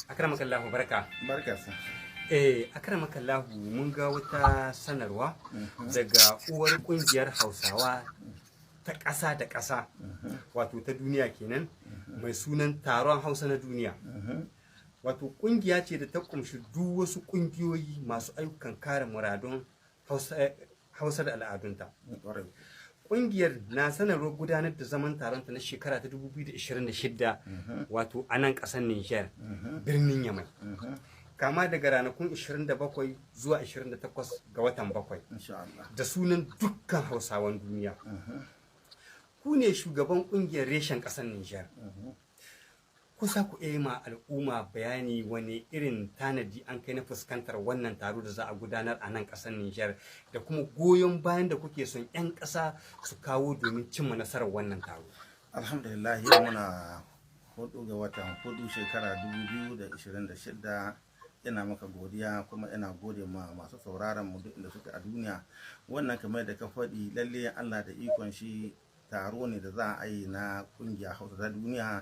Akramakallahu barka. Barka sa. Akramakallahu mun ga wata sanarwa daga uwar kungiyar Hausawa ta ƙasa da ƙasa, wato ta duniya kenan, mai sunan Taron Hausa na Duniya. Wato kungiya ce da ta kumshi duk wasu kungiyoyi masu ayyukan kare muradun Hausa da al'adunta. Kungiyar na sanarwar gudanar da zaman taronta na shekara ta 2026 wato a nan ƙasar Nijar, birnin Yamai. Kama daga ranakun 27 zuwa 28 ga watan 7 da sunan dukkan Hausawan duniya. Ku ne shugaban kungiyar reshen ƙasar Nijar. Kusa ku ma al'umma bayani wani irin tanadi an kai na fuskantar wannan taro da za a gudanar a nan ƙasar Nijar, da kuma goyon bayan da kuke son 'yan ƙasa su kawo domin cimma nasarar wannan taro. Alhamdulillah, yau muna 4 ga watan 4 shekara 2026. Ina maka godiya kuma ina gode ma masu sauraron mu duk inda suke a duniya. Wannan kamar da ka faɗi, lalle Allah da ikon shi taro ne da za a yi na kungiya Hausa ta duniya.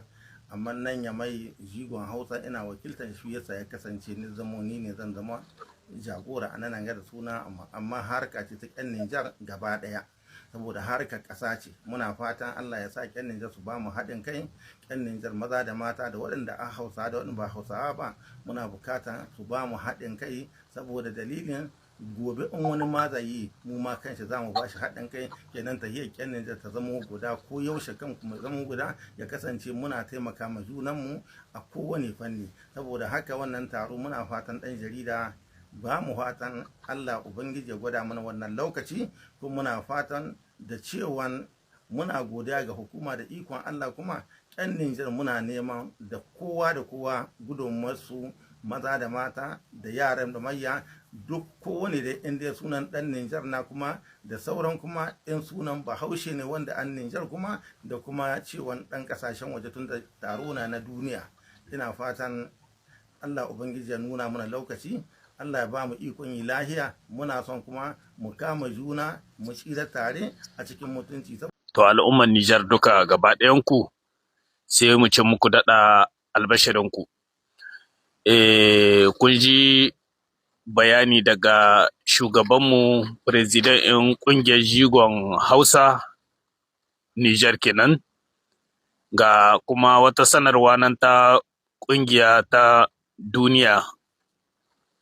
Amma nan Yamai jigon Hausa ina wakiltar shi, yasa ya kasance ni ne zan zama jagora a nan ga da suna, amma harka ce ta ƴan Nijar gaba ɗaya, saboda harkar ƙasa ce. Muna fatan Allah ya sa ƴan Nijar su ba mu haɗin kai, ƴan Nijar maza da mata da waɗanda a Hausa da waɗanda ba Hausawa ba, muna bukata su ba mu haɗin kai, saboda dalilin gobe in wani ma zai yi, mu ma kanshi za mu ba shi haɗin kai, kenan ta hiyar ƴan Nijar ta zama guda, ko yaushe kan kuma zama guda, ya kasance muna taimaka ma junanmu a kowane fanni. Saboda haka wannan taro muna fatan ɗan jarida ba mu fatan Allah Ubangiji ya gwada mana wannan lokaci, kuma muna fatan da cewan muna godiya ga hukuma da ikon Allah, kuma ƴan Nijar muna neman da kowa gudunmuwarsu, maza da mata da yaran da mayya, duk kowane da inda sunan ɗan Nijar na, kuma da sauran kuma in sunan Bahaushe ne wanda an Nijar, kuma da kuma cewan ɗan ƙasashen waje, tun da taro na duniya. Ina fatan Allah Ubangiji ya nuna mana lokaci, Allah ya ba mu ikon yi lahiya. Muna son kuma mu kama juna mu tsira tare a cikin mutunci. To al'umman Nijar duka gaba ɗayanku sai mu ce muku daɗa albashirinku. Kun ji bayani daga shugabanmu, firizidan ɗin ƙungiyar jigon Hausa Nijar kenan, ga kuma wata sanarwa nan ta ƙungiya ta duniya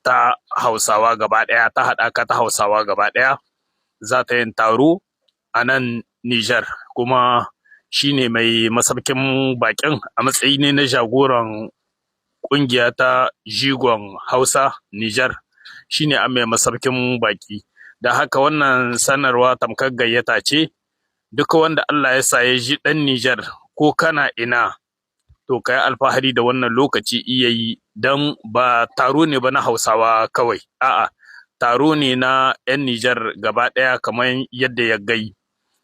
ta Hausawa gaba ɗaya, ta haɗaka ta Hausawa gaba ɗaya, za ta yin taro a nan Nijar, kuma shi ne mai masaukin baƙin a matsayi ne na jagoran ƙungiya ta jigon Hausa Nijar, shi ne an mai masaukin baƙi. Da haka wannan sanarwa tamkar gayyata ce, duka wanda Allah ya sa ya ji ɗan Nijar ko kana ina, to ka yi alfahari da wannan lokaci iya yi, don ba taro ne ba na Hausawa kawai, a'a taro ne na 'yan Nijar gaba ɗaya kamar yadda ya gai.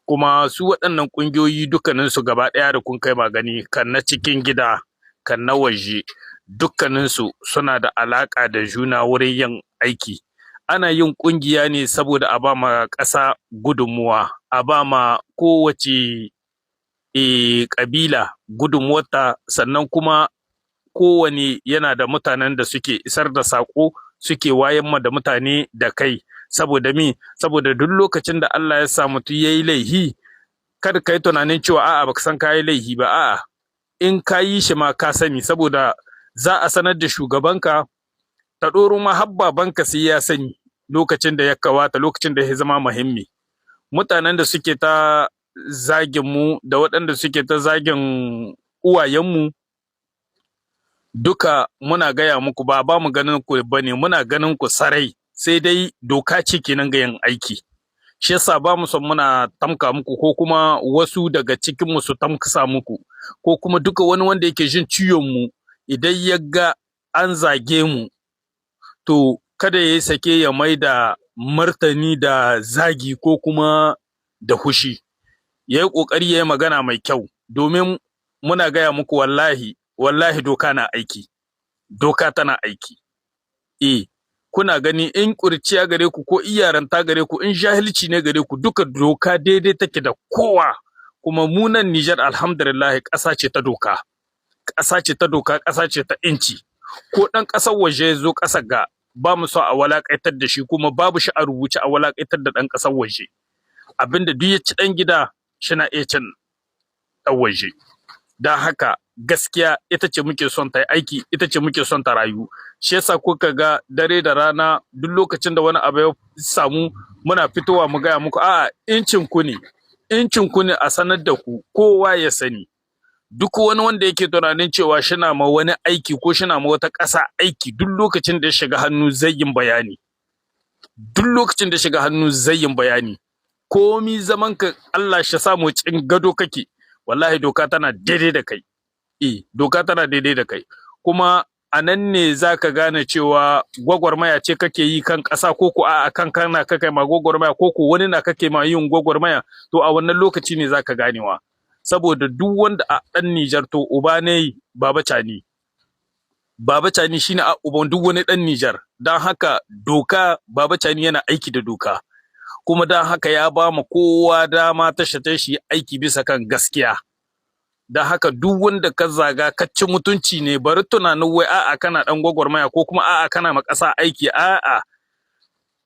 Kuma su waɗannan ƙungiyoyi dukkaninsu gaba ɗaya da kun kai magani, kan na cikin gida, kan na waje, dukkaninsu suna da alaƙa da juna wurin yin aiki. Ana yin ƙungiya ne saboda a ba ma ƙasa gudunmuwa, a ba ma kowace ƙabila gudunmuwarta, sannan kuma kowane yana da mutanen da suke isar da saƙo, suke wayan ma da mutane da kai. Saboda saboda duk lokacin da Allah ya sa mutum ya yi laihi, kada ka yi tunanin cewa a'a baka san ka yi laihi ba, a'a in ka yi shi ma ka sani, saboda za a sanar da shugabanka, ta ɗoro ma har babanka sai ya sani lokacin da ya kawata, lokacin da ya zama muhimmi. Mutanen da suke ta zagin mu da waɗanda suke ta zagin uwayenmu, duka muna gaya muku ba mu ganin ku bane, muna ganin ku sarai, sai dai doka ce kenan ga yin aiki. Shi yasa ba mu son muna tamka muku, ko kuma wasu daga cikin mu su tamkasa muku, ko kuma duka wani wanda yake jin ciwon mu, idan ya ga an zage mu, to kada ya sake ya mai da martani da zagi ko kuma da hushi. Ya yi ƙoƙari ya yi magana mai kyau, domin muna gaya muku wallahi doka na aiki, doka tana aiki. Kuna gani in ƙurciya gare ku ko iyaranta gare ku, in jahilci ne gare ku, duka doka daidai take da kowa. Kuma mu nan Nijar alhamdulillah ƙasa ce ta doka, ƙasa ce ta doka, ƙasa ce ta inci. ko ɗan ƙasar waje ya zo ƙasar ga ba mu so a walaƙaitar da shi kuma babu shi a rubuce a walaƙaitar da ɗan ƙasar waje. Abinda duk ya ci ɗan gida shi na iya cin ɗan waje. Don haka gaskiya ita ce muke son ta yi aiki, ita ce muke son ta rayu. Shi yasa kuka ga dare da rana duk lokacin da wani abu ya samu muna fitowa mu gaya muku a'a incin ku ne a sanar da ku kowa ya sani. Duk wani wanda yake tunanin cewa shina ma wani aiki ko shina ma wata ƙasa aiki duk lokacin da ya shiga hannu zai yin bayani. Duk lokacin da ya shiga hannu zai yin bayani. Komi zaman ka Allah shi samu cin gado kake. Wallahi doka tana daidai da kai. Doka tana daidai da kai. Kuma a nan ne za ka gane cewa gwagwarmaya ce kake yi kan ƙasa ko ko a'a kan kana kake ma gwagwarmaya ko ko wani na kake ma yin gwagwarmaya to a wannan lokaci ne za ka ganewa. Saboda duk wanda a ɗan Nijar to uba ne Baba Cani. Baba Cani shine a uban duk wani ɗan Nijar. Don haka doka Baba Cani yana aiki da doka. Kuma don haka ya ba mu kowa dama tashi aiki bisa kan gaskiya. Don haka duk wanda ka zaga ka ci mutunci ne bari tunanin wai a'a kana ɗan gwagwarmaya ko kuma a'a kana ma ƙasa aiki a'a.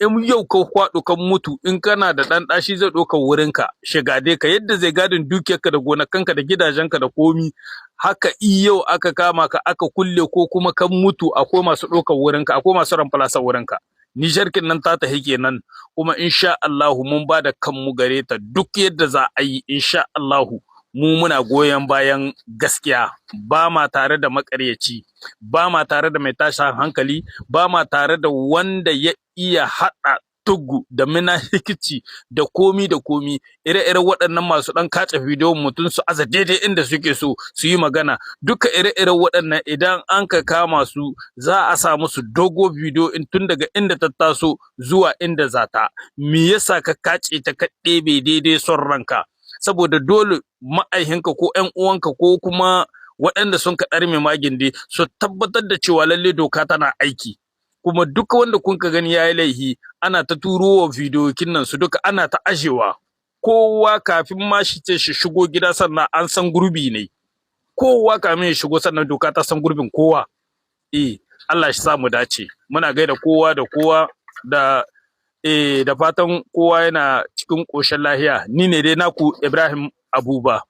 In yau ka kwaɗo kan mutu in kana da ɗan ɗashi zai ɗauka wurinka shiga dai ka yadda zai gadin dukiyarka da gonakanka da gidajenka da komi haka yau aka kama ka aka kulle ko kuma kan mutu akwai masu ɗaukar wurinka akwai masu ramfalasa wurinka. Nijar nan ta tahi kenan kuma insha Allahu mun ba da kanmu gare ta duk yadda za a yi insha Allahu mu muna goyon bayan gaskiya ba ma tare da makaryaci ba ma tare da mai tashin hankali ba ma tare da wanda ya iya haɗa tugu da hikici da komi ire-iren waɗannan masu ɗan kaca bidiyon mutum su aza daidai inda suke so su yi magana duka ire-iren waɗannan idan an ka kama su za a sa musu dogo bidiyo in tun daga inda ta taso zuwa inda za ta me yasa ka kace ta ka ɗebe daidai son ranka saboda dole ma'aihinka ko ƴan uwanka ko kuma waɗanda sun ka ɗarme magindi su tabbatar da cewa lalle doka tana aiki kuma duka wanda kun ka gani yayi laihi ana ta turo wa bidiyokin nan su duka ana ta ajewa kowa kafin ma shi ce shi shigo gida sannan an san gurbi ne kowa kamin ya shigo sannan doka ta san gurbin kowa Allah shi sa mu dace muna gaida kowa da kowa da fatan kowa yana cikin ƙoshin lahiya ni ne dai naku Ibrahim Abuba